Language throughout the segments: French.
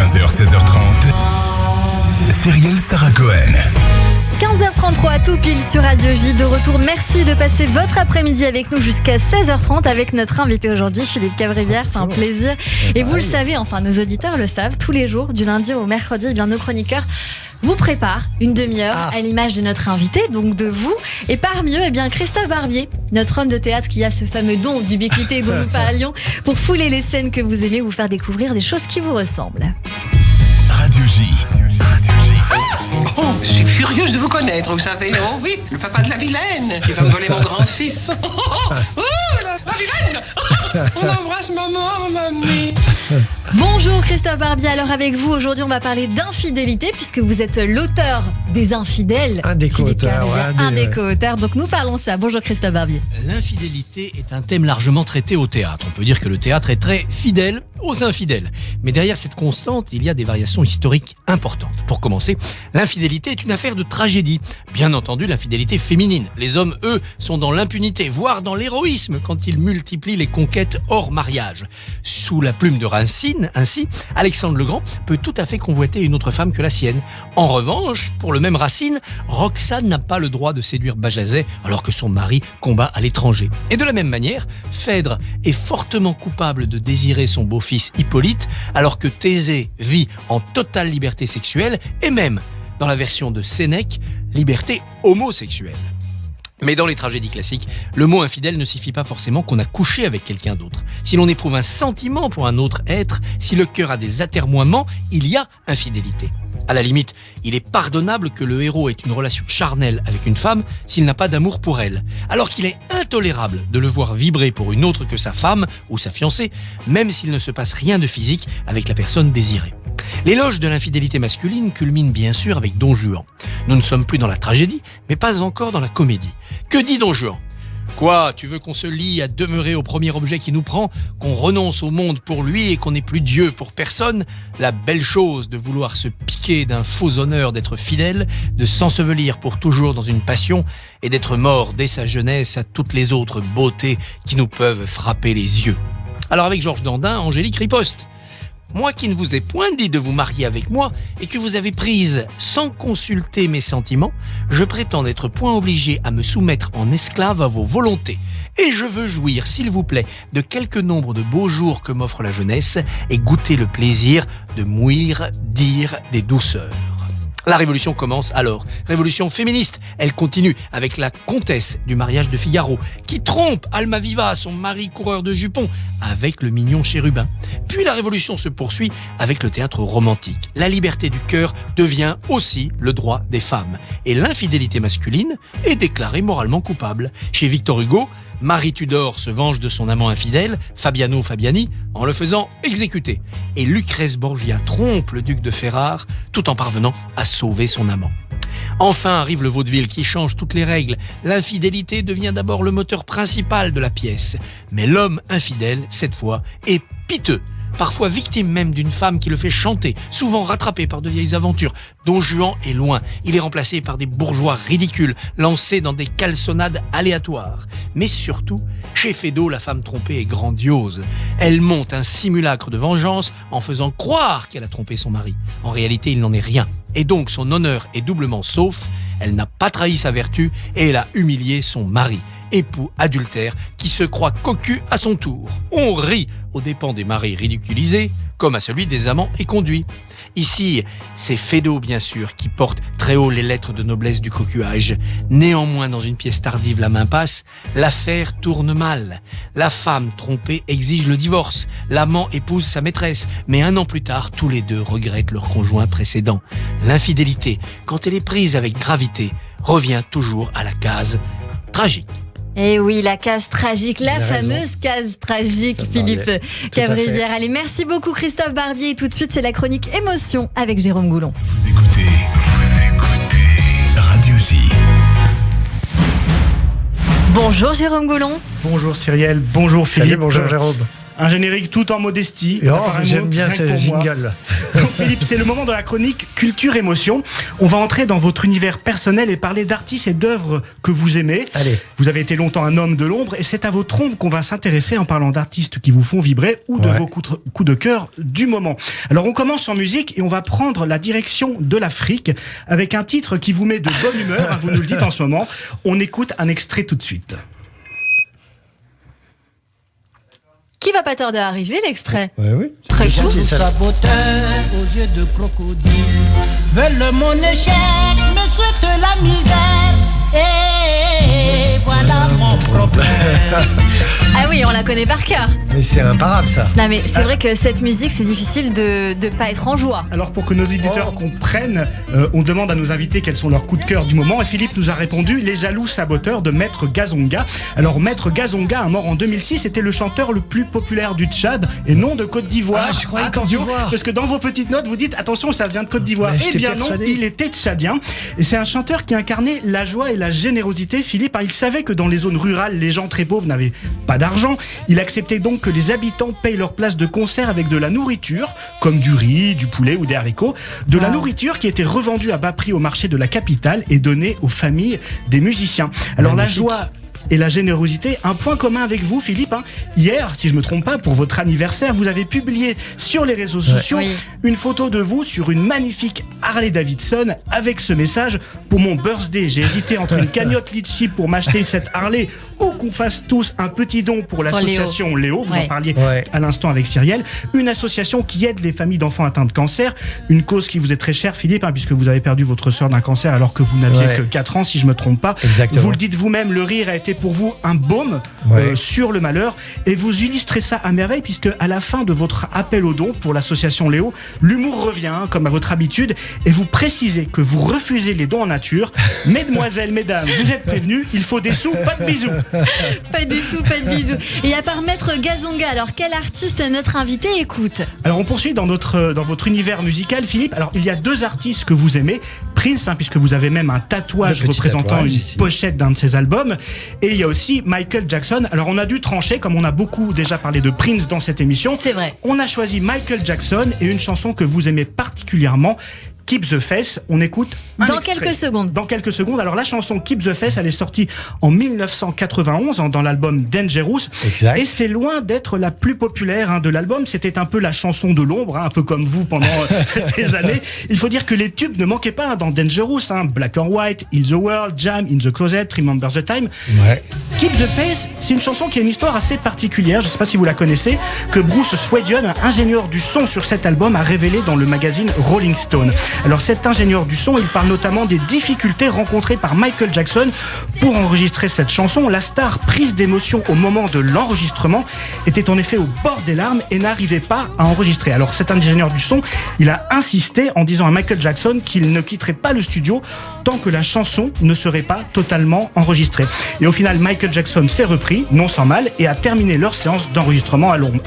15h, 16h30. Cyrielle Sarah Cohen. 15h33 tout pile sur Radio J. De retour, merci de passer votre après-midi avec nous jusqu'à 16h30 avec notre invité aujourd'hui, Philippe Cavrivière. C'est un plaisir. Et vous le savez, enfin nos auditeurs le savent, tous les jours, du lundi au mercredi, nos chroniqueurs vous préparent une demi-heure à l'image de notre invité, donc de vous. Et parmi eux, Christophe Barbier, notre homme de théâtre qui a ce fameux don d'ubiquité dont nous parlions, pour fouler les scènes que vous aimez, vous faire découvrir des choses qui vous ressemblent. Radio J. Oh, je suis furieuse de vous connaître, vous savez. Oh oui, le papa de la vilaine qui va me voler mon grand-fils. Oh, la vilaine. On embrasse maman, mamie. Bonjour Christophe Barbier, alors avec vous aujourd'hui on va parler d'infidélité puisque vous êtes l'auteur des Infidèles. Un des co-auteurs. Un des co-auteurs, donc nous parlons de ça. Bonjour Christophe Barbier. L'infidélité est un thème largement traité au théâtre. On peut dire que le théâtre est très fidèle aux infidèles. Mais derrière cette constante, il y a des variations historiques importantes. Pour commencer, l'infidélité est une affaire de tragédie. Bien entendu, l'infidélité féminine. Les hommes, eux, sont dans l'impunité, voire dans l'héroïsme quand ils multiplient les conquêtes hors mariage. Sous la plume de Racine, ainsi, Alexandre le Grand peut tout à fait convoiter une autre femme que la sienne. En revanche, pour le même Racine, Roxane n'a pas le droit de séduire Bajazet alors que son mari combat à l'étranger. Et de la même manière, Phèdre est fortement coupable de désirer son beau-fils Hippolyte alors que Thésée vit en totale liberté sexuelle et même, dans la version de Sénèque, liberté homosexuelle. Mais dans les tragédies classiques, le mot infidèle ne signifie pas forcément qu'on a couché avec quelqu'un d'autre. Si l'on éprouve un sentiment pour un autre être, si le cœur a des atermoiements, il y a infidélité. À la limite, il est pardonnable que le héros ait une relation charnelle avec une femme s'il n'a pas d'amour pour elle, alors qu'il est intolérable de le voir vibrer pour une autre que sa femme ou sa fiancée, même s'il ne se passe rien de physique avec la personne désirée. L'éloge de l'infidélité masculine culmine bien sûr avec Don Juan. Nous ne sommes plus dans la tragédie, mais pas encore dans la comédie. Que dit Don Juan ? Quoi, tu veux qu'on se lie à demeurer au premier objet qui nous prend, qu'on renonce au monde pour lui et qu'on n'est plus Dieu pour personne ? La belle chose de vouloir se piquer d'un faux honneur d'être fidèle, de s'ensevelir pour toujours dans une passion et d'être mort dès sa jeunesse à toutes les autres beautés qui nous peuvent frapper les yeux. Alors avec Georges Dandin, Angélique riposte. Moi qui ne vous ai point dit de vous marier avec moi et que vous avez prise sans consulter mes sentiments, je prétends n'être point obligé à me soumettre en esclave à vos volontés. Et je veux jouir, s'il vous plaît, de quelque nombre de beaux jours que m'offre la jeunesse et goûter le plaisir de mourir, dire des douceurs. La révolution commence alors. Révolution féministe. Elle continue avec la comtesse du mariage de Figaro, qui trompe Almaviva, son mari coureur de jupons, avec le mignon chérubin. Puis la révolution se poursuit avec le théâtre romantique. La liberté du cœur devient aussi le droit des femmes. Et l'infidélité masculine est déclarée moralement coupable. Chez Victor Hugo, Marie Tudor se venge de son amant infidèle, Fabiano Fabiani, en le faisant exécuter. Et Lucrèce Borgia trompe le duc de Ferrare tout en parvenant à sauver son amant. Enfin arrive le vaudeville qui change toutes les règles. L'infidélité devient d'abord le moteur principal de la pièce. Mais l'homme infidèle, cette fois, est piteux. Parfois victime même d'une femme qui le fait chanter, souvent rattrapé par de vieilles aventures. Don Juan est loin, il est remplacé par des bourgeois ridicules, lancés dans des calçonnades aléatoires. Mais surtout, chez Feydeau, la femme trompée est grandiose. Elle monte un simulacre de vengeance en faisant croire qu'elle a trompé son mari. En réalité, il n'en est rien. Et donc son honneur est doublement sauf, elle n'a pas trahi sa vertu et elle a humilié son mari. Époux adultère qui se croit cocu à son tour. On rit aux dépens des maris ridiculisés, comme à celui des amants éconduits. Ici, c'est Feydeau, bien sûr, qui porte très haut les lettres de noblesse du cocuage. Néanmoins, dans une pièce tardive, la main passe, l'affaire tourne mal. La femme trompée exige le divorce, l'amant épouse sa maîtresse, mais un an plus tard, tous les deux regrettent leur conjoint précédent. L'infidélité, quand elle est prise avec gravité, revient toujours à la case tragique. Et oui, la case tragique, la fameuse case tragique, Philippe Cavrivière. Allez, merci beaucoup Christophe Barbier. Et tout de suite, c'est la chronique Émotion avec Jérôme Goulon. Vous écoutez Radio J. Bonjour Jérôme Goulon. Bonjour Cyrielle, bonjour Philippe. Salut, bonjour Jérôme. Un générique tout en modestie. Oh, Apparemment, j'aime bien rien ce que pour moi. jingle. Donc, Philippe, c'est le moment de la chronique Culture Émotion. On va entrer dans votre univers personnel et parler d'artistes et d'œuvres que vous aimez. Allez. Vous avez été longtemps un homme de l'ombre et c'est à vos trompes qu'on va s'intéresser en parlant d'artistes qui vous font vibrer ou de vos coups de cœur du moment. Alors on commence en musique et on va prendre la direction de l'Afrique avec un titre qui vous met de bonne humeur, hein, vous nous le dites en ce moment. On écoute un extrait tout de suite. Qui va pas tarder à arriver, l'extrait? Oui. Très cool. Saboteur aux yeux de crocodile veulent mon échec, me souhaitent la misère. Et voilà mon problème. Ah oui, on la connaît par cœur. Mais c'est imparable ça. Non mais c'est vrai que cette musique, c'est difficile de pas être en joie. Alors pour que nos éditeurs comprennent, on demande à nos invités quels sont leurs coups de cœur du moment et Philippe nous a répondu Les Jaloux Saboteurs de Maître Gazonga. Alors Maître Gazonga, mort en 2006, était le chanteur le plus populaire du Tchad et non de Côte d'Ivoire. Ah, je croyais attention, Côte d'Ivoire. parce que dans vos petites notes vous dites attention, ça vient de Côte d'Ivoire. Mais Eh j'étais bien non, persuadé. il était tchadien et c'est un chanteur qui incarnait la joie et la générosité. Philippe, il savait que dans les zones rurales, les gens très pauvres n'avaient pas d'argent. Il acceptait donc que les habitants payent leur place de concert avec de la nourriture, comme du riz, du poulet ou des haricots. De la nourriture qui était revendue à bas prix au marché de la capitale et donnée aux familles des musiciens. Alors Magnifique. la joie et la générosité, un point commun avec vous, Philippe. Hier, si je me trompe pas, pour votre anniversaire, vous avez publié sur les réseaux sociaux Oui. une photo de vous sur une magnifique Harley Davidson avec ce message: pour mon birthday, j'ai hésité entre une cagnotte litchi pour m'acheter cette Harley ou qu'on fasse tous un petit don pour l'association Léo. Vous en Ouais. parliez Ouais. à l'instant avec Cyrielle, une association qui aide les familles d'enfants atteints de cancer, une cause qui vous est très chère, Philippe, puisque vous avez perdu votre sœur d'un cancer alors que vous n'aviez Ouais. que 4 ans, si je me trompe pas. Exactement. Vous le dites vous-même, le rire a été pour vous un baume Ouais. sur le malheur et vous illustrez ça à merveille puisque à la fin de votre appel aux dons pour l'association Léo, l'humour revient comme à votre habitude et vous précisez que vous refusez les dons en nature. Mesdemoiselles, mesdames, vous êtes prévenus, il faut des sous, pas de bisous. Pas de sous, pas de bisous. Et à part Maître Gazonga, alors quel artiste notre invité écoute? Alors on poursuit dans votre univers musical, Philippe. Alors il y a 2 artistes que vous aimez, Prince, puisque vous avez même un tatouage Le petit représentant tatouage, une ici. pochette d'un de ses albums, et il y a aussi Michael Jackson. Alors on a dû trancher, comme on a beaucoup déjà parlé de Prince dans cette émission. C'est vrai. On a choisi Michael Jackson et une chanson que vous aimez particulièrement, Keep the Faith. On écoute un Dans extrait. quelques secondes. Dans quelques secondes. Alors la chanson Keep the Faith, elle est sortie en 1991 dans l'album Dangerous. Exact. Et c'est loin d'être la plus populaire de l'album. C'était un peu la chanson de l'ombre, un peu comme vous pendant des années. Il faut dire que les tubes ne manquaient pas dans Dangerous. Black or White, Heal the World, Jam, In the Closet, Remember the Time. Ouais. Keep the Faith, c'est une chanson qui a une histoire assez particulière, je ne sais pas si vous la connaissez, que Bruce Swedion, ingénieur du son sur cet album, a révélé dans le magazine Rolling Stone. Alors cet ingénieur du son, il parle notamment des difficultés rencontrées par Michael Jackson pour enregistrer cette chanson. La star, prise d'émotion au moment de l'enregistrement, était en effet au bord des larmes et n'arrivait pas à enregistrer. Alors cet ingénieur du son, il a insisté en disant à Michael Jackson qu'il ne quitterait pas le studio tant que la chanson ne serait pas totalement enregistrée. Et au final, Michael Jackson s'est repris, non sans mal, et a terminé leur séance d'enregistrement à l'aube.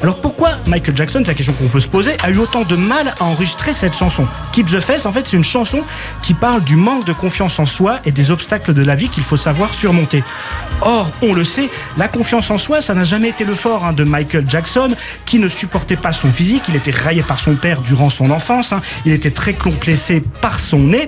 Alors pourquoi Michael Jackson, c'est la question qu'on peut se poser, a eu autant de mal à enregistrer cette chanson? Keep the Faith, en fait, c'est une chanson qui parle du manque de confiance en soi et des obstacles de la vie qu'il faut savoir surmonter. Or, on le sait, la confiance en soi, ça n'a jamais été le fort de Michael Jackson, qui ne supportait pas son physique. Il était raillé par son père durant son enfance. Il était très complexé par son nez.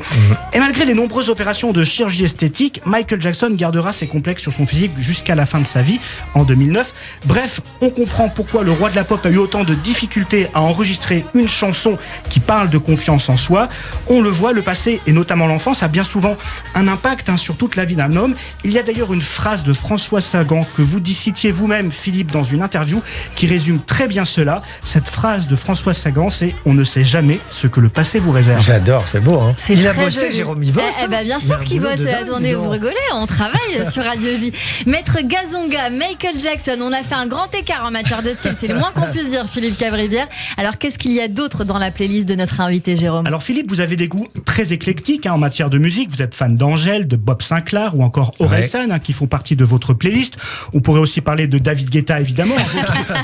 Et malgré les nombreuses opérations de chirurgie esthétique, Michael Jackson gardera ses complexes sur son physique jusqu'à la fin de sa vie, en 2009. Bref, on comprend pourquoi le roi de la pop a eu autant de difficultés à enregistrer une chanson qui parle de confiance en soi. On le voit, le passé et notamment l'enfance a bien souvent un impact sur toute la vie d'un homme. Il y a d'ailleurs une phrase de François Sagan que vous citiez vous-même, Philippe, dans une interview qui résume très bien cela. Cette phrase de François Sagan, c'est « On ne sait jamais ce que le passé vous réserve ». J'adore, c'est beau. C'est Il a très bossé, joli. Jérôme, il bosse. Bien Il a sûr un qu'il boulot bosse. de dingue, Attendez, dis vous donc. rigolez, on travaille sur Radio J. Maître Gazonga, Michael Jackson, on a fait un grand écart en matière de style, c'est le moins qu'on puisse dire, Philippe Cabrivière. Alors qu'est-ce qu'il y a d'autre dans la playlist de notre invité? invité, Jérôme. Alors Philippe, vous avez des goûts très éclectiques en matière de musique. Vous êtes fan d'Angèle, de Bob Sinclair ou encore Orelsan qui font partie de votre playlist. On pourrait aussi parler de David Guetta, évidemment.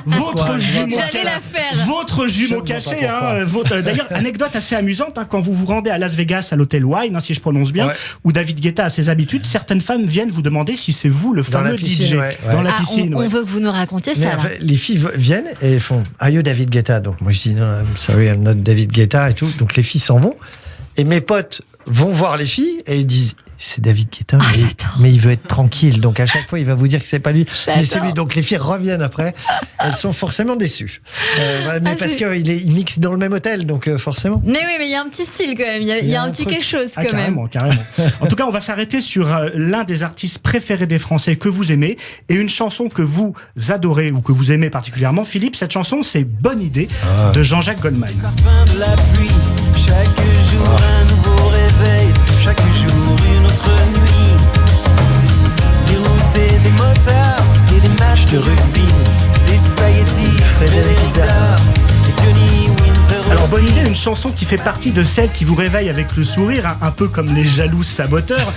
Votre jumeau, J'allais la faire. votre jumeau caché. D'ailleurs, anecdote assez amusante, quand vous vous rendez à Las Vegas à l'hôtel Wine, si je prononce bien, où David Guetta a ses habitudes, certaines femmes viennent vous demander si c'est vous le fameux DJ dans la piscine. On veut que vous nous racontiez ça. En fait, les filles viennent et font Are you David Guetta? Donc moi je dis non, I'm sorry, I'm not David Guetta et tout. Donc les filles s'en vont et mes potes vont voir les filles et ils disent c'est David Guetta, mais il veut être tranquille. Donc à chaque fois, il va vous dire que c'est pas lui, mais c'est lui. Donc les filles reviennent après. Elles sont forcément déçues. Mais parce qu'il mixe dans le même hôtel, donc forcément. Mais oui, mais il y a un petit style quand même. Il y a un petit quelque chose quand même. Carrément. En tout cas, on va s'arrêter sur l'un des artistes préférés des Français que vous aimez et une chanson que vous adorez ou que vous aimez particulièrement. Philippe, cette chanson, c'est Bonne idée de Jean-Jacques Goldman. La fin de la pluie, chaque jour un nouveau réveil, chaque jour une autre nuit. Des routes et des motards et des matchs de rugby, des spaghettis, Frédéric Dard et Johnny Winter. Alors Bonne idée, une chanson qui fait partie de celles qui vous réveillent avec le sourire, un peu comme les jaloux saboteurs,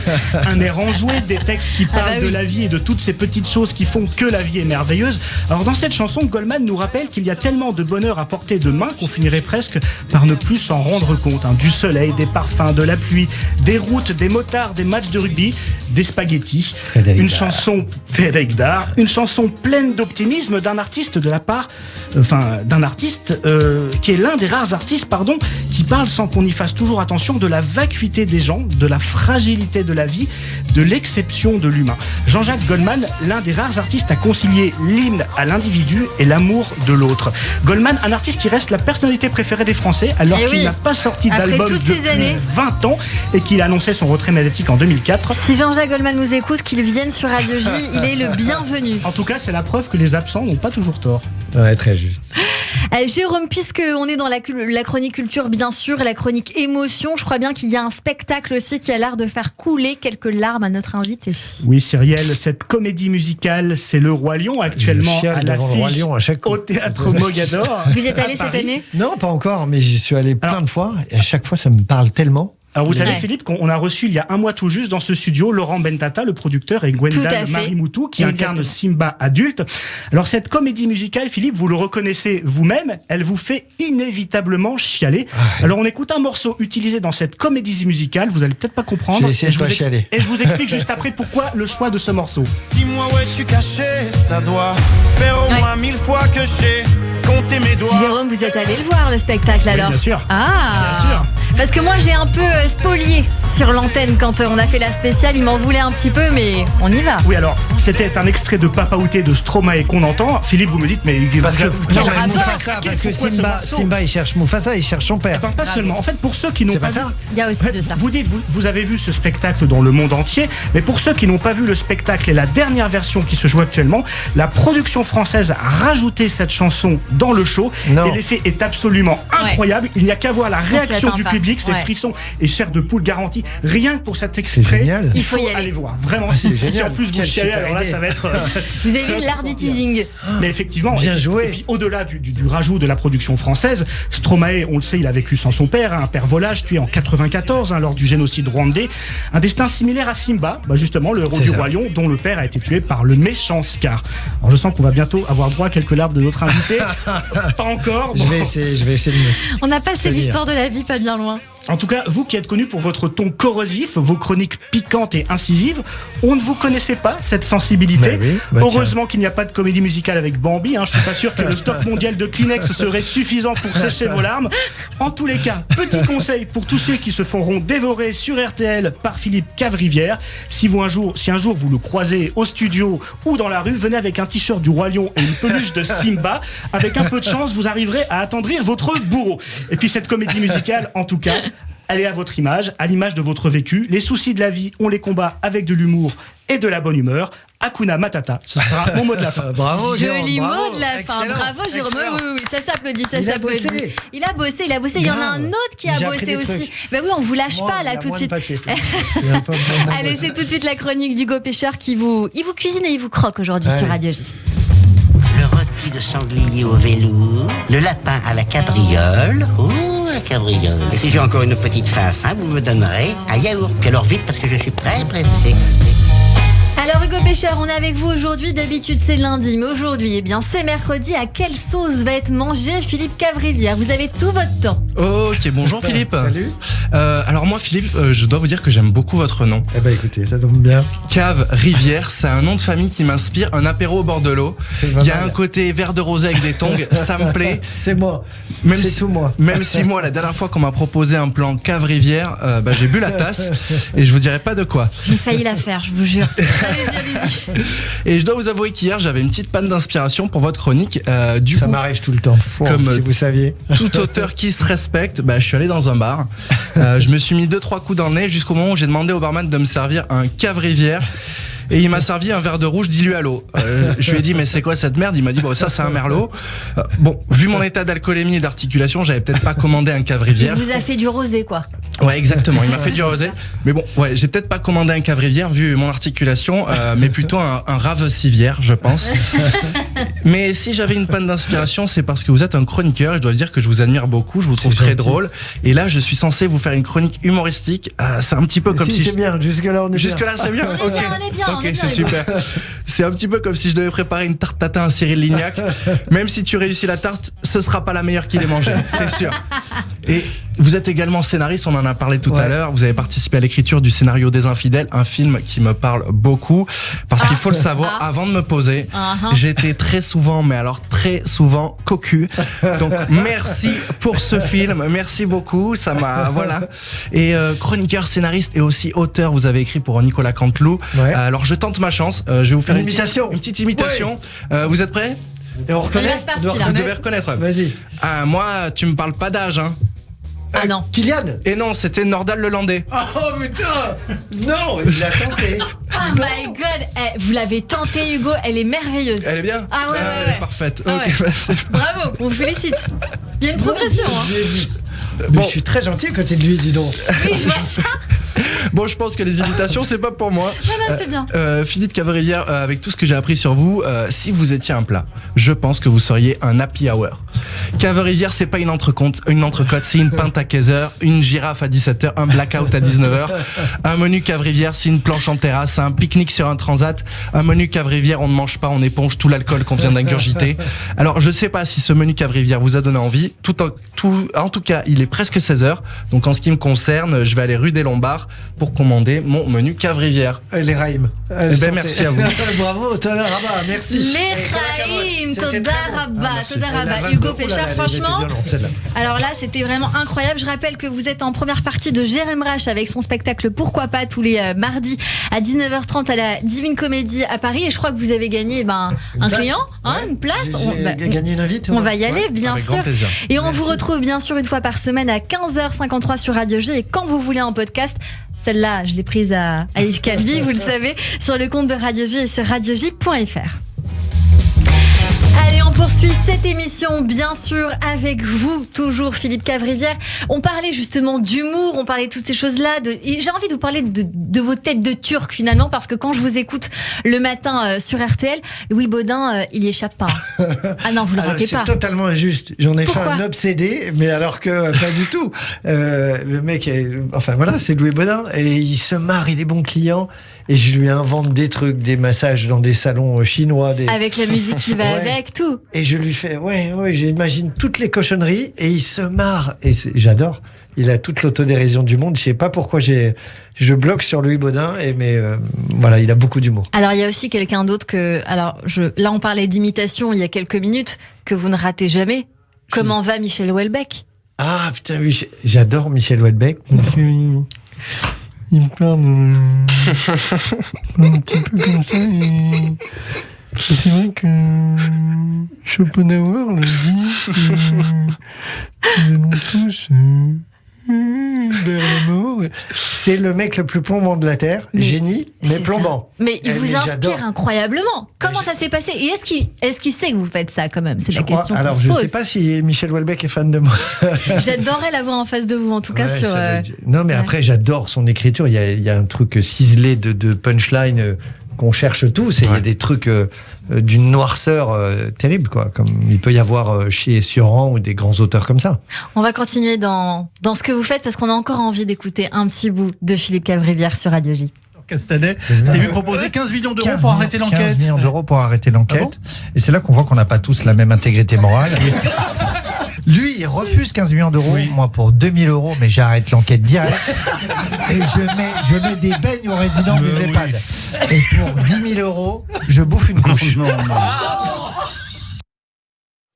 un air enjoué, des textes qui parlent de la vie et de toutes ces petites choses qui font que la vie est merveilleuse. Alors dans cette chanson, Goldman nous rappelle qu'il y a tellement de bonheur à portée de main qu'on finirait presque par ne plus s'en rendre compte. Du soleil, des parfums, de la pluie, des routes, des motards, des matchs de rugby, des spaghettis. Frédéric Dard, une chanson pleine d'optimisme d'un artiste qui est l'un des rares artistes, qui parle sans qu'on y fasse toujours attention de la vacuité des gens, de la fragilité de la vie, de l'exception de l'humain. Jean-Jacques Goldman, l'un des rares artistes à concilier l'hymne à l'individu et l'amour de l'autre. Goldman, un artiste qui reste la personnalité préférée des Français alors qu'il n'a pas sorti d'album depuis 20 ans et qu'il a annoncé son retrait médiatique en 2004. Si Jean-Jacques Goldman nous écoute, qu'il vienne sur Radio J, il est le bienvenu. En tout cas, c'est la preuve que les absents n'ont pas toujours tort. Ouais, très juste. Jérôme, puisqu'on est dans la chronique culture, bien sûr, la chronique émotion, je crois bien qu'il y a un spectacle aussi qui a l'air de faire couler quelques larmes à notre invité. Oui, Cyrielle, cette comédie musicale, c'est Le Roi Lion, actuellement à l'affiche au Théâtre Mogador. Vous y êtes allé cette année? Non, pas encore, mais j'y suis allé plein de fois et à chaque fois, ça me parle tellement. Alors vous savez Philippe qu'on a reçu il y a un mois tout juste dans ce studio Laurent Bentata, le producteur, et Gwendal Marimoutou qui incarne Simba adulte. Alors cette comédie musicale, Philippe, vous le reconnaissez vous-même, elle vous fait inévitablement chialer. Alors on écoute un morceau utilisé dans cette comédie musicale, vous allez peut-être pas comprendre. Je vais essayer de pas chialer. Et je vous explique juste après pourquoi le choix de ce morceau. Dis-moi où es-tu caché, ça doit faire au moins 1000 fois que j'ai compté mes doigts. Jérôme, vous êtes allé le voir le spectacle alors? Bien sûr. Bien sûr. Parce que moi j'ai un peu spolié sur l'antenne quand on a fait la spéciale, il m'en voulait un petit peu, mais on y va. Oui, alors c'était un extrait de Papa Outé de Stromae qu'on entend. Philippe, vous me dites, mais parce que Simba il cherche Mufasa, il cherche son père. Pas seulement. En fait, pour ceux qui n'ont pas vu, il y a aussi de ça. Vous dites, vous avez vu ce spectacle dans le monde entier, mais pour ceux qui n'ont pas vu le spectacle et la dernière version qui se joue actuellement, la production française a rajouté cette chanson dans le show et l'effet est absolument incroyable. Il n'y a qu'à voir la réaction du public, ces frissons et chair de poule garantie. Rien que pour cet extrait, il faut y aller voir. Vraiment, si en plus vous chialez, alors là, ça va être. Vous avez vu l'art du teasing. Mais effectivement, bien joué. Et puis au-delà du rajout de la production française, Stromae, on le sait, il a vécu sans son père, un père volage tué en 94 lors du génocide rwandais. Un destin similaire à Simba, justement, le héros du Roi Lion, dont le père a été tué par le méchant Scar. Alors je sens qu'on va bientôt avoir droit à quelques larmes de notre invité. Pas encore. Je vais essayer de me. On a passé l'histoire de la vie pas bien loin. En tout cas, vous qui êtes connu pour votre ton corrosif, vos chroniques piquantes et incisives, on ne vous connaissait pas cette sensibilité. Heureusement qu'il n'y a pas de comédie musicale avec Bambi. Je suis pas sûr que le stock mondial de Kleenex serait suffisant pour sécher vos larmes. En tous les cas, petit conseil pour tous ceux qui se feront dévorer sur RTL par Philippe Cavrivière. Si un jour vous le croisez au studio ou dans la rue, venez avec un t-shirt du Roi Lion et une peluche de Simba. Avec un peu de chance, vous arriverez à attendrir votre bourreau. Et puis cette comédie musicale, en tout cas, elle est à votre image, à l'image de votre vécu. Les soucis de la vie, on les combat avec de l'humour et de la bonne humeur. Hakuna Matata, ce sera mon mot de la fin. Bravo, Jérôme, joli bravo, mot de la fin. Bravo Jérôme. Oui, ça s'applaudit, Il a bossé. Il a bossé. Il y en a un autre qui a bossé aussi. Ben oui, on vous lâche pas là tout de suite. Allez, c'est tout de suite la chronique d'Hugo Pêcheur qui vous cuisine et il vous croque aujourd'hui sur Radio J. Le rôti de sanglier au velours, le lapin à la cabriole. Oh, Cavrivière. Et si j'ai encore une petite faim, vous me donnerez un yaourt. Puis alors vite, parce que je suis très pressé. Alors Hugo Pécheur, on est avec vous aujourd'hui. D'habitude c'est lundi, mais aujourd'hui, eh bien c'est mercredi. À quelle sauce va être mangé Philippe Cavrivière? Vous avez tout votre temps. Ok, bonjour Philippe. Salut. Alors moi Philippe, je dois vous dire que j'aime beaucoup votre nom. Eh ben écoutez, ça tombe bien. Cave Rivière, c'est un nom de famille qui m'inspire. Un apéro au bord de l'eau. Il y a un côté verre de rosé avec des tongs, ça me plaît. C'est moi. Même C'est si, tout moi. Même si moi, la dernière fois qu'on m'a proposé un plan Cave Rivière, j'ai bu la tasse et je vous dirai pas de quoi. J'ai failli la faire, je vous jure. Allez-y. Et je dois vous avouer qu'hier j'avais une petite panne d'inspiration pour votre chronique. Ça m'arrive tout le temps. Comme si vous saviez. Tout auteur qui se respecte, je suis allé dans un bar. Je me suis mis 2-3 coups dans le nez jusqu'au moment où j'ai demandé au barman de me servir un Cave Rivière. Et il m'a servi un verre de rouge dilué à l'eau. Je lui ai dit mais c'est quoi cette merde? Il m'a dit ça c'est un merlot. Vu mon état d'alcoolémie et d'articulation, j'avais peut-être pas commandé un Cave Rivière. Il vous a fait du rosé quoi. Ouais exactement, il m'a fait du rosé. Mais j'ai peut-être pas commandé un Cave Rivière vu mon articulation, mais plutôt un Rave Civière je pense. Mais si j'avais une panne d'inspiration, c'est parce que vous êtes un chroniqueur et je dois dire que je vous admire beaucoup, je vous trouve très drôle. Et là je suis censé vous faire une chronique humoristique. C'est un petit peu comme si... c'est bien, jusque-là on est bien. Jusque-là c'est bien. On est bien. Ok, c'est super. C'est un petit peu comme si je devais préparer une tarte tatin à Cyril Lignac. Même si tu réussis la tarte, ce sera pas la meilleure qu'il ait mangée, c'est sûr. Et vous êtes également scénariste, on en a parlé tout à l'heure. Vous avez participé à l'écriture du scénario des Infidèles, un film qui me parle beaucoup. Parce qu'il faut le savoir, avant de me poser, j'étais très souvent, mais alors très souvent, cocu. Donc merci pour ce film, merci beaucoup. Ça m'a, voilà. Et chroniqueur, scénariste et aussi auteur, vous avez écrit pour Nicolas Canteloup. Ouais. Alors je tente ma chance, je vais vous faire une petite imitation. Ouais. Vous êtes prêts? Et on reconnaît. Vous devez reconnaître. Vas-y. Moi, tu me parles pas d'âge, hein. Ah non. Kylian. Et non, c'était Nordal Lelandais. Oh putain. Non, il l'a tenté. Oh my god. Vous l'avez tenté Hugo, elle est merveilleuse. Elle est bien. Ah ouais. Elle est parfaite. Ah okay, ouais. Bravo, on vous félicite. Il y a une progression. Je suis très gentil à côté de lui, dis donc. Oui, je vois ça. Bon, je pense que les imitations, c'est pas pour moi. Non, c'est bien. Philippe Cavrivière, avec tout ce que j'ai appris sur vous, si vous étiez un plat, je pense que vous seriez un happy hour. Cavrivière, c'est pas une entrecôte, c'est une pinte à 15h, une girafe à 17h, un blackout à 19h. Un menu Cavrivière, c'est une planche en terrasse, un pique-nique sur un transat. Un menu Cavrivière, on ne mange pas, on éponge tout l'alcool qu'on vient d'ingurgiter. Alors, je sais pas si ce menu Cavrivière vous a donné envie. En tout cas, il est presque 16h. Donc, en ce qui me concerne, je vais aller rue des Lombards pour commander mon menu Cavrivière. Les Raïm. Merci à vous. Bravo, Todaraba, merci. Les Raïm, Todaraba. Hugo Pécheur, franchement. Alors là, c'était vraiment incroyable. Je rappelle que vous êtes en première partie de Jérém Rache avec son spectacle Pourquoi pas tous les mardis à 19h30 à la Divine Comédie à Paris. Et je crois que vous avez gagné un client, une place. Gagné une invite. On va y aller, bien avec sûr. Grand plaisir. Et on vous retrouve bien sûr une fois par semaine à 15h53 sur Radio J. Et quand vous voulez en podcast, celle-là, je l'ai prise à Yves Calvi, vous le savez, sur le compte de Radio J et sur radioj.fr. Allez, on poursuit cette émission, bien sûr, avec vous, toujours Philippe Cavrivière. On parlait justement d'humour, on parlait de toutes ces choses-là. Et j'ai envie de vous parler de vos têtes de Turc, finalement, parce que quand je vous écoute le matin sur RTL, Louis Baudin, il y échappe pas. Ah non, vous le ratez pas. C'est totalement injuste. J'en ai Pourquoi fait un obsédé, mais alors que pas du tout. Le mec, c'est Louis Baudin, et il se marre, il est bon client. Et je lui invente des trucs, des massages dans des salons chinois. Avec la musique qui va avec, tout. Et je lui fais, j'imagine toutes les cochonneries, et il se marre. Et j'adore. Il a toute l'autodérision du monde. Je sais pas pourquoi je bloque sur Louis Baudin, mais il a beaucoup d'humour. Alors, il y a aussi quelqu'un d'autre là, on parlait d'imitation il y a quelques minutes, que vous ne ratez jamais. Comment va Michel Houellebecq? Ah, putain, oui, j'adore Michel Houellebecq. Il me parle un petit peu comme ça, et c'est vrai que Schopenhauer le dit, nous allons tous vers la mort. C'est le mec le plus plombant de la Terre, génie, mais plombant. Mais il vous inspire incroyablement. Comment ça s'est passé? Et est-ce qu'il sait que vous faites ça quand même? C'est la question qu'on se pose. Je ne sais pas si Michel Houellebecq est fan de moi. J'adorerais l'avoir en face de vous, en tout cas. Non, mais après, j'adore son écriture. Il y a un truc ciselé de punchline qu'on cherche tous. Et il y a des trucs d'une noirceur terrible, quoi, comme il peut y avoir chez Sioran ou des grands auteurs comme ça. On va continuer dans ce que vous faites parce qu'on a encore envie d'écouter un petit bout de Philippe Cavrivière sur Radio J. Castanet s'est vu proposer 15 millions d'euros pour arrêter l'enquête. 15 millions d'euros pour arrêter l'enquête. Et c'est là qu'on voit qu'on n'a pas tous la même intégrité morale. Lui, il refuse 15 millions d'euros. Moi, pour 2000 euros, mais j'arrête l'enquête direct. Et je mets des beignes aux résidents des EHPAD. Et pour 10 000 euros, je bouffe une couche. Non.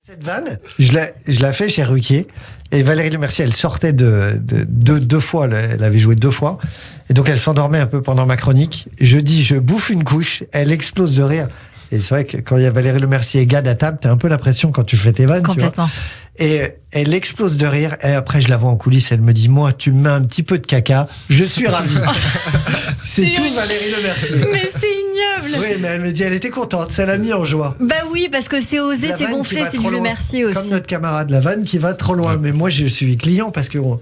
Cette vanne, je l'ai fait chez Ruquier. Et Valérie Lemercier, elle sortait de deux fois, elle avait joué 2 fois. Et donc elle s'endormait un peu pendant ma chronique. Je dis, je bouffe une couche, elle explose de rire. Et c'est vrai que quand il y a Valérie Lemercier et Gad à table, t'as un peu l'impression quand tu fais tes vannes. Complètement. Tu vois. Et elle explose de rire. Et après, je la vois en coulisses. Elle me dit, moi, tu me mets un petit peu de caca. Je suis ravi. C'est tout, Valérie Lemercier. Mais c'est ignoble. Oui, mais elle me dit, elle était contente. Ça l'a mis en joie. Bah oui, parce que c'est osé, La c'est vanne gonflé, qui va c'est trop du loin. Lemercier aussi. Comme notre camarade, la vanne qui va trop loin. Mais moi, je suis client parce qu'on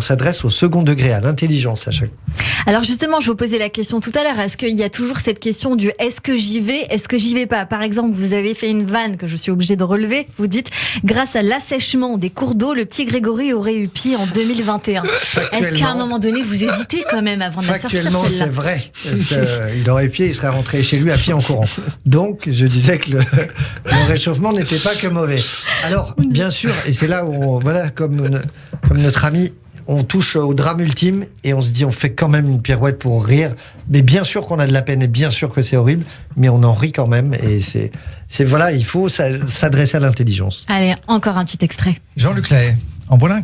s'adresse au second degré, à l'intelligence à chaque fois. Alors justement, je vous posais la question tout à l'heure. Est-ce qu'il y a toujours cette question du est-ce que j'y vais, est-ce que j'y vais pas? Par exemple, vous avez fait une vanne que je suis obligée de relever. Vous dites, grâce à l'assèchement des cours d'eau, le petit Grégory aurait eu pied en 2021. Est-ce qu'à un moment donné, vous hésitez quand même avant de la sortir Factuellement, celle-là? c'est vrai. Il aurait pied, il serait rentré chez lui à pied en courant. Donc, je disais que le réchauffement n'était pas que mauvais. Alors, bien sûr, et c'est là où, comme notre ami, on touche au drame ultime et on se dit on fait quand même une pirouette pour rire, mais bien sûr qu'on a de la peine et bien sûr que c'est horrible, mais on en rit quand même et c'est voilà, il faut s'adresser à l'intelligence. Allez, encore un petit extrait. Jean-Luc Lahaye, en voilà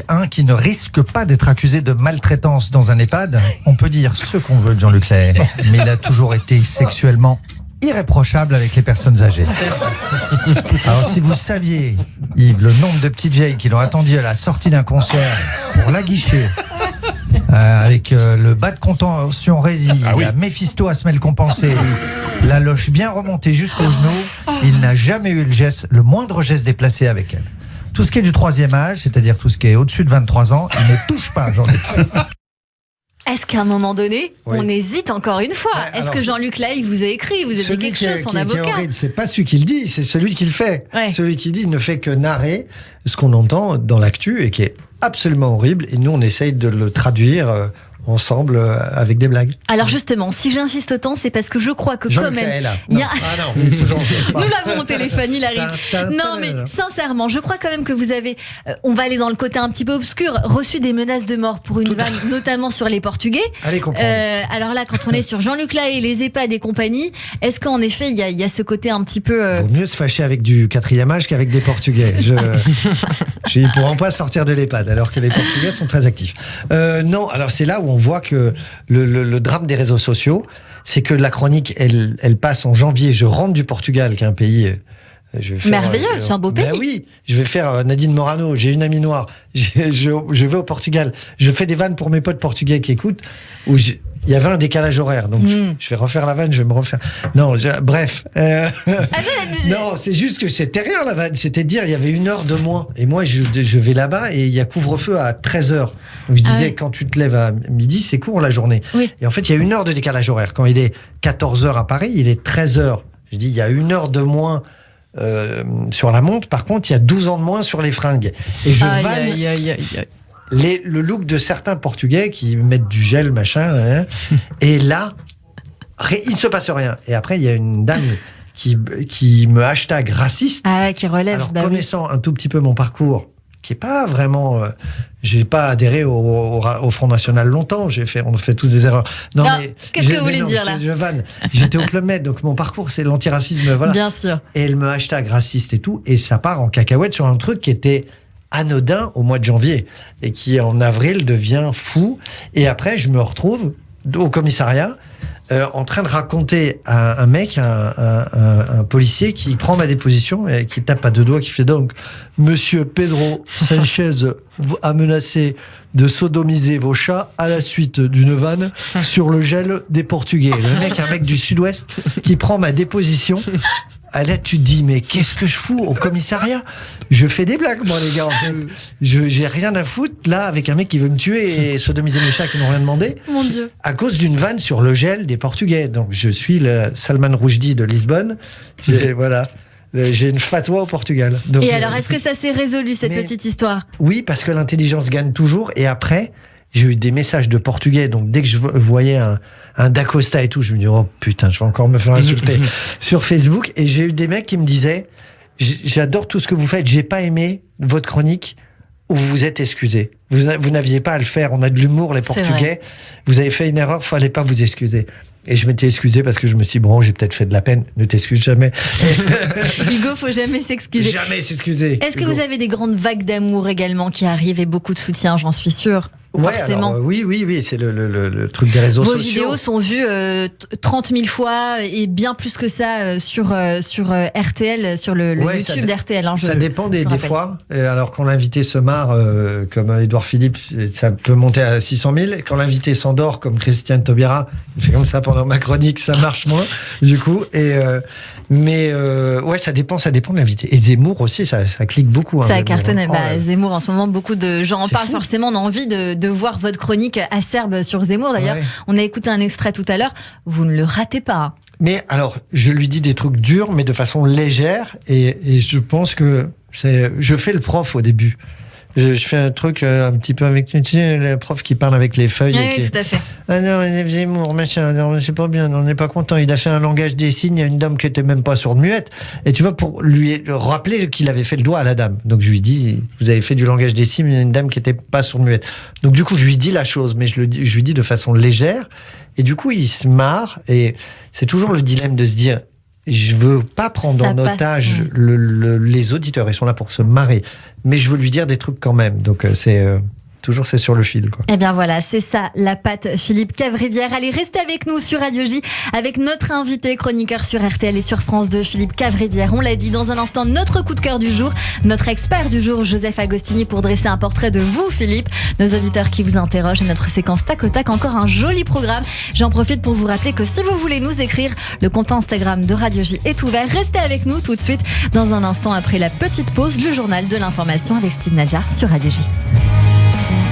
un qui ne risque pas d'être accusé de maltraitance dans un EHPAD. On peut dire ce qu'on veut de Jean-Luc Lahaye, mais il a toujours été sexuellement irréprochable avec les personnes âgées. Alors si vous saviez, Yves, le nombre de petites vieilles qui l'ont attendu à la sortie d'un concert pour l'aguicher, avec le bas de contention résille, la Méphisto à semelle compensée, la loche bien remontée jusqu'au genou, il n'a jamais eu le moindre geste déplacé avec elle. Tout ce qui est du 3e âge, c'est-à-dire tout ce qui est au-dessus de 23 ans, il ne touche pas, Jean-Luc. Est-ce qu'à un moment donné, Oui. on hésite encore une fois? Ouais, Est-ce que Jean-Luc Lahaye vous a écrit, vous a dit quelque chose, son avocat? Qui est horrible, c'est pas celui qui le dit, c'est celui qui le fait. Ouais. Celui qui dit ne fait que narrer ce qu'on entend dans l'actu et qui est absolument horrible. Et nous, on essaye de le traduire ensemble avec des blagues. Alors justement, si j'insiste autant, c'est parce que je crois que Jean-Luc quand même... Lahaye, là. il y a- Non. Ah non, il est toujours... Nous l'avons au téléphone, il arrive. Non mais sincèrement, je crois quand même que vous avez, on va aller dans le côté un petit peu obscur, reçu des menaces de mort pour une vanne, notamment sur les Portugais. Allez comprendre. Alors là, quand on est sur Jean-Luc Lahaye, les EHPAD et compagnie, est-ce qu'en effet, il y a ce côté un petit peu... Vaut mieux se fâcher avec du 4e âge qu'avec des Portugais. Ils ne pourront pas sortir de l'EHPAD, alors que les Portugais sont très actifs. Non, alors c'est là où on voit que le drame des réseaux sociaux, c'est que la chronique, elle passe en janvier. Je rentre du Portugal, qui est un pays... je vais faire, merveilleux, c'est un beau pays. Ben oui, je vais faire Nadine Morano, j'ai une amie noire, je vais au Portugal, je fais des vannes pour mes potes portugais qui écoutent, où il y avait un décalage horaire, donc je vais refaire la vanne, je vais me refaire. Non, bref. Non, c'est juste que c'était rien la vanne, c'était de dire il y avait 1 heure de moins. Et moi, je vais là-bas et il y a couvre-feu à 13h. Donc je disais, quand tu te lèves à midi, c'est court la journée. Oui. Et en fait, il y a 1 heure de décalage horaire. Quand il est 14h à Paris, il est 13h. Je dis, il y a 1 heure de moins sur la montre. Par contre, il y a 12 ans de moins sur les fringues. Et je vanne le look de certains Portugais qui mettent du gel, machin. Hein, et là, il ne se passe rien. Et après, il y a une dame qui me hashtag raciste. Ah ouais, qui relève. Alors, bah oui. connaissant un tout petit peu mon parcours, qui est pas vraiment... j'ai pas adhéré au Front National longtemps. On fait tous des erreurs. Non, mais qu'est-ce que vous voulez dire là? Je vanne. J'étais au Club Med, donc mon parcours c'est l'antiracisme, voilà. Bien sûr. Et elle me hashtag raciste et tout, et ça part en cacahuète sur un truc qui était anodin au mois de janvier et qui en avril devient fou. Et après, je me retrouve au commissariat en train de raconter à un mec, un policier qui prend ma déposition et qui tape à 2 doigts, qui fait donc Monsieur Pedro Sanchez a menacé de sodomiser vos chats à la suite d'une vanne sur le gel des Portugais. Le mec, un mec du Sud-Ouest qui prend ma déposition là, tu te dis, mais qu'est-ce que je fous au commissariat? Je fais des blagues, moi, les gars. En fait. J'ai rien à foutre, là, avec un mec qui veut me tuer et sodomiser mes chats qui n'ont rien demandé. Mon Dieu. À cause d'une vanne sur le gel des Portugais. Donc, je suis le Salman Rushdie de Lisbonne. Voilà. J'ai une fatwa au Portugal. Donc, et alors, est-ce que ça s'est résolu, cette petite histoire? Oui, parce que l'intelligence gagne toujours. Et après, j'ai eu des messages de Portugais. Donc, dès que je voyais un Dacosta et tout, je me dis, oh putain, je vais encore me faire insulter sur Facebook. Et j'ai eu des mecs qui me disaient, j'adore tout ce que vous faites. J'ai pas aimé votre chronique où vous vous êtes excusé. Vous n'aviez pas à le faire. On a de l'humour, les Portugais. Vous avez fait une erreur, fallait pas vous excuser. Et je m'étais excusé parce que je me suis dit, bon, j'ai peut-être fait de la peine. Ne t'excuse jamais. Hugo, faut jamais s'excuser. Jamais s'excuser. Est-ce que vous avez des grandes vagues d'amour également qui arrivent et beaucoup de soutien, j'en suis sûr? Forcément. Alors, oui, c'est le truc des réseaux sociaux. Vos vidéos sont vues 30 000 fois et bien plus que ça sur RTL, sur le YouTube d'RTL. Ça dépend des fois. Alors quand l'invité se marre, comme Édouard Philippe, ça peut monter à 600 000. Quand l'invité s'endort, comme Christiane Taubira, il fait comme ça pendant ma chronique, ça marche moins, du coup. Mais ça dépend de l'invité. Et Zemmour aussi, ça clique beaucoup. Ça cartonne. Zemmour, en ce moment, beaucoup de gens en parlent. Forcément, on a envie de voir votre chronique acerbe sur Zemmour. D'ailleurs, on a écouté un extrait tout à l'heure. Vous ne le ratez pas. Mais alors, je lui dis des trucs durs, mais de façon légère. Et je pense que je fais le prof au début. Je fais un truc un petit peu avec, tu sais, le prof qui parle avec les feuilles. Oui, tout à fait. Ah non, Zemmour, machin, non, c'est pas bien, on n'est pas content. Il a fait un langage des signes à une dame qui était même pas sourde-muette. Et tu vois, pour lui rappeler qu'il avait fait le doigt à la dame. Donc je lui dis, vous avez fait du langage des signes à une dame qui était pas sourde-muette. Donc du coup, je lui dis la chose, mais je lui dis de façon légère. Et du coup, il se marre. Et c'est toujours le dilemme de se dire, je veux pas prendre en otage les auditeurs, ils sont là pour se marrer, mais je veux lui dire des trucs quand même. Donc c'est sur le fil, quoi. Eh bien voilà, c'est ça, la patte Philippe Cavrivière. Allez, restez avec nous sur Radio J avec notre invité chroniqueur sur RTL et sur France 2, Philippe Cavrivière. On l'a dit, dans un instant, notre coup de cœur du jour, notre expert du jour, Joseph Agostini, pour dresser un portrait de vous, Philippe, nos auditeurs qui vous interrogent, et notre séquence tac au tac, encore un joli programme. J'en profite pour vous rappeler que si vous voulez nous écrire, le compte Instagram de Radio J est ouvert. Restez avec nous tout de suite. Dans un instant, après la petite pause, le journal de l'information avec Steve Nadjar sur Radio J.